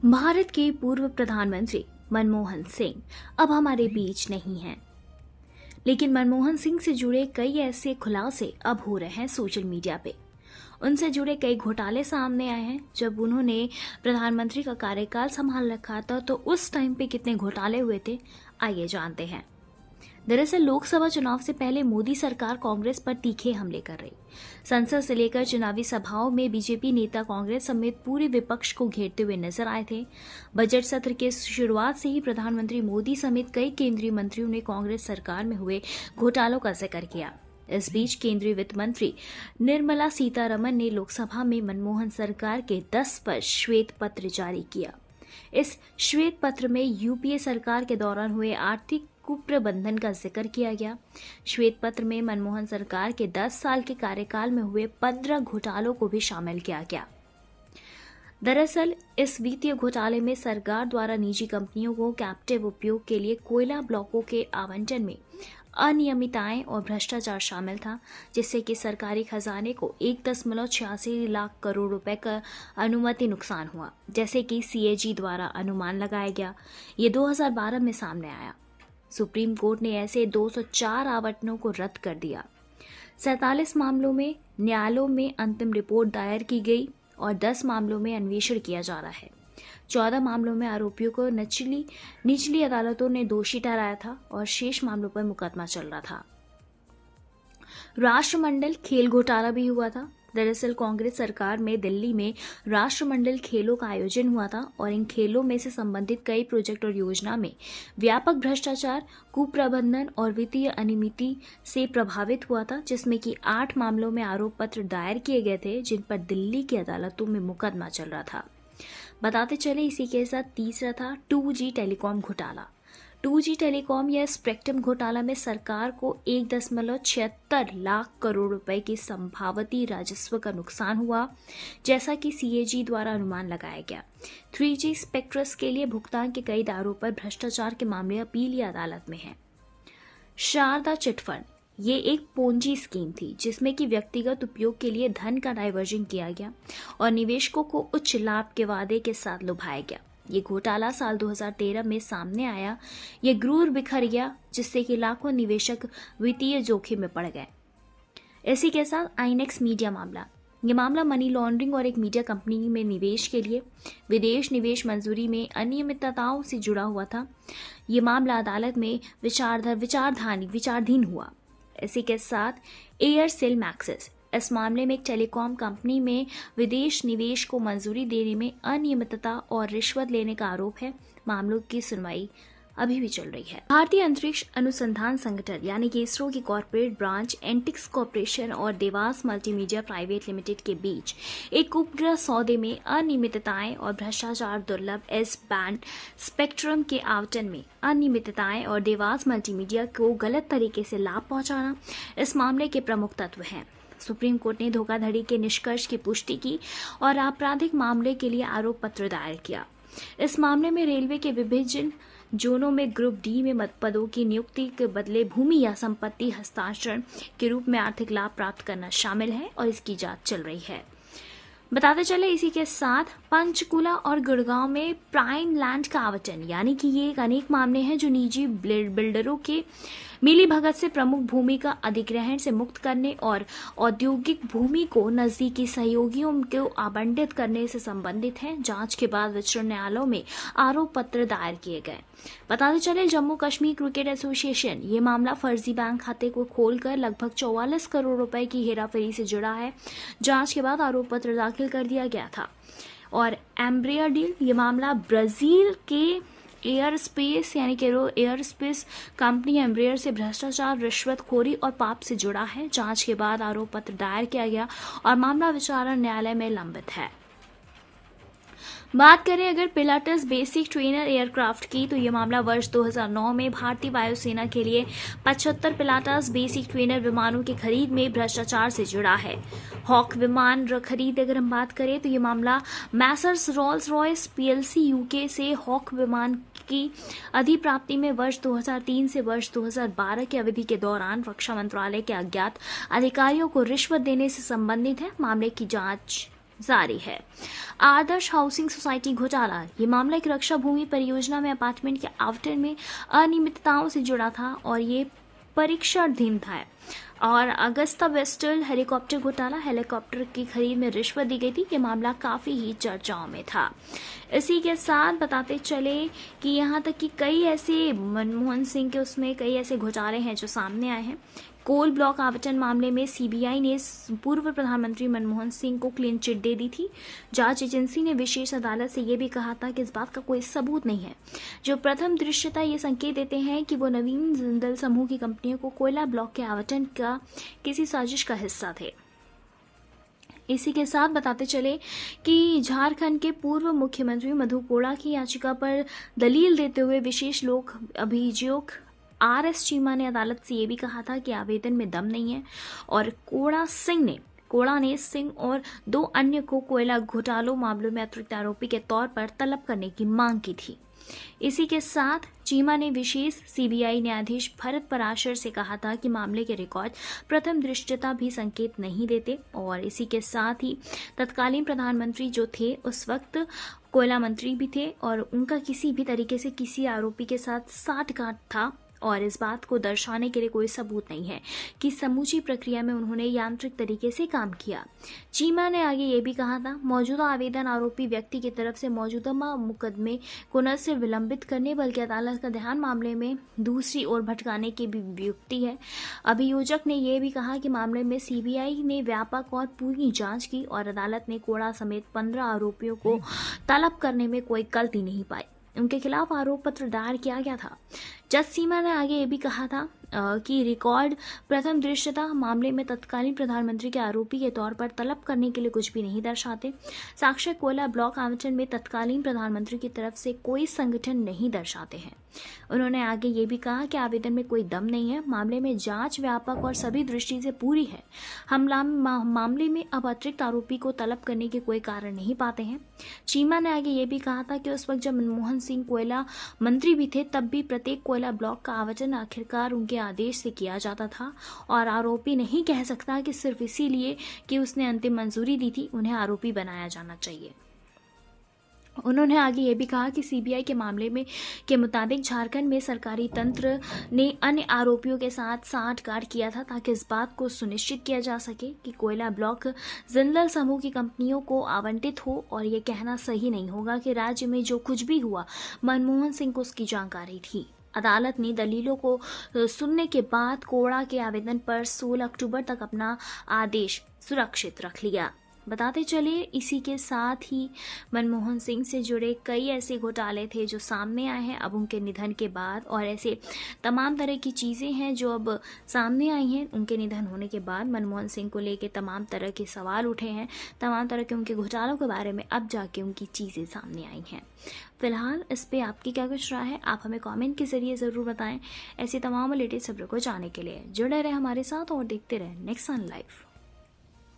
भारत के पूर्व प्रधानमंत्री मनमोहन सिंह अब हमारे बीच नहीं हैं, लेकिन मनमोहन सिंह से जुड़े कई ऐसे खुलासे अब हो रहे हैं सोशल मीडिया पे। उनसे जुड़े कई घोटाले सामने आए हैं। जब उन्होंने प्रधानमंत्री का कार्यकाल संभाल रखा था तो उस टाइम पे कितने घोटाले हुए थे, आइए जानते हैं। दरअसल लोकसभा चुनाव से पहले मोदी सरकार कांग्रेस पर तीखे हमले कर रही। संसद से लेकर चुनावी सभाओं में बीजेपी नेता कांग्रेस समेत पूरे विपक्ष को घेरते हुए नजर आए थे। बजट सत्र के शुरुआत से ही प्रधानमंत्री मोदी समेत कई केंद्रीय मंत्रियों ने कांग्रेस सरकार में हुए घोटालों का जिक्र किया। इस बीच केंद्रीय वित्त मंत्री निर्मला सीतारमण ने लोकसभा में मनमोहन सरकार के 10 पर श्वेत पत्र जारी किया। इस श्वेत पत्र में यूपीए सरकार के दौरान हुए आर्थिक कुप्रबंधन का जिक्र किया गया। श्वेत पत्र में मनमोहन सरकार के 10 साल के कार्यकाल में हुए 15 घोटालों को भी शामिल किया गया। दरअसल इस वित्तीय घोटाले में सरकार द्वारा निजी कंपनियों को कैप्टिव उपयोग के लिए कोयला ब्लॉकों के आवंटन में अनियमितताएं और भ्रष्टाचार शामिल था, जिससे कि सरकारी खजाने को 1.86 लाख करोड़ रुपए का अनुमति नुकसान हुआ, जैसे कि सीएजी द्वारा अनुमान लगाया गया। ये 2012 में सामने आया। सुप्रीम कोर्ट ने ऐसे 204 आवंटनों को रद्द कर दिया। 47 मामलों में न्यायालयों में अंतिम रिपोर्ट दायर की गई और 10 मामलों में अन्वेषण किया जा रहा है। 14 मामलों में आरोपियों को निचली अदालतों ने दोषी ठहराया था और शेष मामलों पर मुकदमा चल रहा था। राष्ट्रमंडल खेल घोटाला भी हुआ था। दरअसल कांग्रेस सरकार में दिल्ली में राष्ट्रमंडल खेलों का आयोजन हुआ था और इन खेलों में से संबंधित कई प्रोजेक्ट और योजना में व्यापक भ्रष्टाचार, कुप्रबंधन और वित्तीय अनियमितता से प्रभावित हुआ था, जिसमें कि 8 मामलों में आरोप पत्र दायर किए गए थे, जिन पर दिल्ली की अदालतों में मुकदमा चल रहा था। बताते चले इसी के साथ तीसरा था 2G टेलीकॉम घोटाला। 2G टेलीकॉम या स्पेक्ट्रम घोटाला में सरकार को 1.76 लाख करोड़ रुपए की संभावित राजस्व का नुकसान हुआ, जैसा कि सीएजी द्वारा अनुमान लगाया गया। 3G स्पेक्ट्रम के लिए भुगतान के कई दावों पर भ्रष्टाचार के मामले अपीलीय अदालत में हैं। शारदा चिटफंड ये एक पोंजी स्कीम थी, जिसमें कि व्यक्तिगत उपयोग के लिए धन का डाइवर्जन किया गया और निवेशकों को उच्च लाभ के वादे के साथ लुभाया गया। ये घोटाला साल 2013 में सामने आया। ये क्रूर बिखर गया, जिससे कि लाखों निवेशक वित्तीय जोखिम में पड़ गए। इसी के साथ आईएनएक्स मीडिया मामला। ये मामला मनी लॉन्ड्रिंग और एक मीडिया कंपनी में निवेश के लिए विदेश निवेश मंजूरी में अनियमितताओं से जुड़ा हुआ था। ये मामला अदालत में विचाराधीन हुआ। इसी के साथ एयरसेल मैक्सिस। इस मामले में एक टेलीकॉम कंपनी में विदेश निवेश को मंजूरी देने में अनियमितता और रिश्वत लेने का आरोप है। मामलों की सुनवाई अभी भी चल रही है। भारतीय अंतरिक्ष अनुसंधान संगठन यानी कि इसरो की कॉर्पोरेट ब्रांच एंटिक्स कॉर्पोरेशन और देवास मल्टीमीडिया प्राइवेट लिमिटेड के बीच एक उपग्रह सौदे में अनियमितताएं और भ्रष्टाचार, दुर्लभ एस बैंड स्पेक्ट्रम के आवंटन में अनियमितताएं और देवास मल्टीमीडिया को गलत तरीके से लाभ पहुंचाना इस मामले के प्रमुख तत्व हैं। सुप्रीम कोर्ट ने धोखाधड़ी के निष्कर्ष की पुष्टि की और आपराधिक मामले के लिए आरोप पत्र दायर किया। इस मामले में रेलवे के विभिन्न जोनों में ग्रुप डी में पदों की नियुक्ति के बदले भूमि या संपत्ति हस्तांतरण के रूप में आर्थिक लाभ प्राप्त करना शामिल है और इसकी जांच चल रही है। बताते चले इसी के साथ पंचकुला और गुड़गांव में प्राइम लैंड का आवंटन, यानी कि ये एक अनेक मामले हैं जो निजी बिल्डरों के मिलीभगत से प्रमुख भूमि का अधिग्रहण से मुक्त करने और औद्योगिक भूमि को नजदीकी सहयोगियों को आवंटित करने से संबंधित है। जांच के बाद विचरण न्यायालयों में आरोप पत्र दायर किए गए। बताते चले जम्मू कश्मीर क्रिकेट एसोसिएशन ये मामला फर्जी बैंक खाते को खोलकर लगभग 44 करोड़ रुपए की हेराफेरी से जुड़ा है। जांच के बाद आरोप पत्र दाखिल कर दिया गया था। और एम्ब्रियर डील ये मामला ब्राजील के एयरस्पेस यानी कि एयरस्पेस कंपनी एम्ब्रियर से भ्रष्टाचार, रिश्वतखोरी और पाप से जुड़ा है। जांच के बाद आरोप पत्र दायर किया गया और मामला विचारण न्यायालय में लंबित है। बात करें अगर पिलाटस बेसिक ट्रेनर एयरक्राफ्ट की, तो ये मामला वर्ष 2009 में भारतीय वायुसेना के लिए 75 पिलाटस बेसिक ट्रेनर विमानों की खरीद में भ्रष्टाचार से जुड़ा है। हॉक विमान खरीद अगर हम बात करें तो ये मामला Messrs Rolls Royce PLC UK से हॉक विमान की अधिप्राप्ति में वर्ष 2003 से वर्ष 2012 की अवधि के दौरान रक्षा मंत्रालय के अज्ञात अधिकारियों को रिश्वत देने से संबंधित है। मामले की जांच जारी है। आदर्श हाउसिंग सोसाइटी घोटाला। ये मामला एक रक्षा भूमि परियोजना में अपार्टमेंट के आवंटन में अनियमितताओं से जुड़ा था और ये परीक्षाधीन था। और अगस्ता वेस्टलैंड हेलीकॉप्टर घोटाला। हेलीकॉप्टर की खरीद में रिश्वत दी गई थी। ये मामला काफी ही चर्चाओं में था। इसी के साथ बताते चले कि यहाँ तक कि कई ऐसे मनमोहन सिंह के उसमें कई ऐसे घोटाले हैं जो सामने आए हैं। कोल ब्लॉक आवंटन मामले में सीबीआई ने पूर्व प्रधानमंत्री मनमोहन सिंह को क्लीन चिट दे दी थी। जांच एजेंसी ने विशेष अदालत से यह भी कहा था कि इस बात का कोई सबूत नहीं है जो प्रथम दृश्यता ये संकेत देते हैं कि वो नवीन जिंदल समूह की कंपनियों को कोयला ब्लॉक के आवंटन का किसी साजिश का हिस्सा थे। इसी के साथ बताते चले कि झारखंड के पूर्व मुख्यमंत्री मधु कोड़ा की याचिका पर दलील देते हुए विशेष लोक अभियोग आर.एस. चीमा ने अदालत से ये भी कहा था कि आवेदन में दम नहीं है और कोड़ा ने सिंह और 2 अन्य को कोयला घोटालों मामलों में अतिरिक्त आरोपी के तौर पर तलब करने की मांग की थी। इसी के साथ चीमा ने विशेष सीबीआई न्यायाधीश भरत पराशर से कहा था कि मामले के रिकॉर्ड प्रथम दृष्टता भी संकेत नहीं देते और इसी के साथ ही तत्कालीन प्रधानमंत्री जो थे उस वक्त कोयला मंत्री भी थे और उनका किसी भी तरीके से किसी आरोपी के साथ साठगांठ था और इस बात को दर्शाने के लिए कोई सबूत नहीं है कि समूची प्रक्रिया में उन्होंने यांत्रिक तरीके से काम किया। चीमा ने आगे ये भी कहा था मौजूदा आवेदन आरोपी व्यक्ति की तरफ से मौजूदा मुकदमे को न सिर्फ विलंबित करने बल्कि अदालत का ध्यान मामले में दूसरी ओर भटकाने की भी युक्ति है। अभियोजक ने यह भी कहा कि मामले में सीबीआई ने व्यापक और पूरी जांच की और अदालत ने कोड़ा समेत 15 आरोपियों को तलब करने में कोई गलती नहीं पाई। उनके खिलाफ आरोप पत्र दायर किया गया था। जज चीमा ने आगे ये भी कहा था कि रिकॉर्ड प्रथम दृश्यता मामले में तत्कालीन प्रधानमंत्री के आरोपी के तौर पर तलब करने के लिए कुछ भी नहीं दर्शाते। साक्ष्य कोयला ब्लॉक आवंटन में तत्कालीन प्रधानमंत्री की तरफ से कोई संगठन नहीं दर्शाते हैं। उन्होंने आगे ये भी कहा कि आवेदन में कोई दम नहीं है, मामले में जांच व्यापक और सभी दृष्टि से पूरी है। हम मामले में अब अतिरिक्त आरोपी को तलब करने के कोई कारण नहीं पाते हैं। चीमा ने आगे ये भी कहा था कि उस वक्त जब मनमोहन सिंह कोयला मंत्री भी थे तब भी प्रत्येक कोयला ब्लॉक का आवंटन आखिरकार उनके आदेश से किया जाता था और आरोपी नहीं कह सकता कि सिर्फ इसीलिए कि उसने अंतिम मंजूरी दी थी उन्हें आरोपी बनाया जाना चाहिए। उन्होंने आगे ये भी कहा कि सीबीआई के मामले में के मुताबिक झारखंड में सरकारी तंत्र ने अन्य आरोपियों के साथ साठगांठ किया था ताकि इस बात को सुनिश्चित किया जा सके कि कोयला ब्लॉक जिंदल समूह की कंपनियों को आवंटित हो और ये कहना सही नहीं होगा कि राज्य में जो कुछ भी हुआ मनमोहन सिंह को उसकी जानकारी थी। अदालत ने दलीलों को सुनने के बाद कोड़ा के आवेदन पर 16 अक्टूबर तक अपना आदेश सुरक्षित रख लिया। बताते चले इसी के साथ ही मनमोहन सिंह से जुड़े कई ऐसे घोटाले थे जो सामने आए हैं अब उनके निधन के बाद और ऐसे तमाम तरह की चीज़ें हैं जो अब सामने आई हैं उनके निधन होने के बाद। मनमोहन सिंह को लेके तमाम तरह के सवाल उठे हैं, तमाम तरह के उनके घोटालों के बारे में अब जाके उनकी चीज़ें सामने आई हैं। फिलहाल इस पे आपकी क्या कुछ राय है आप हमें कमेंट के जरिए ज़रूर बताएं। ऐसी तमाम लेटेस्ट खबरों को जानने के लिए जुड़े रहे हमारे साथ और देखते रहे नेक्स्ट सन लाइव।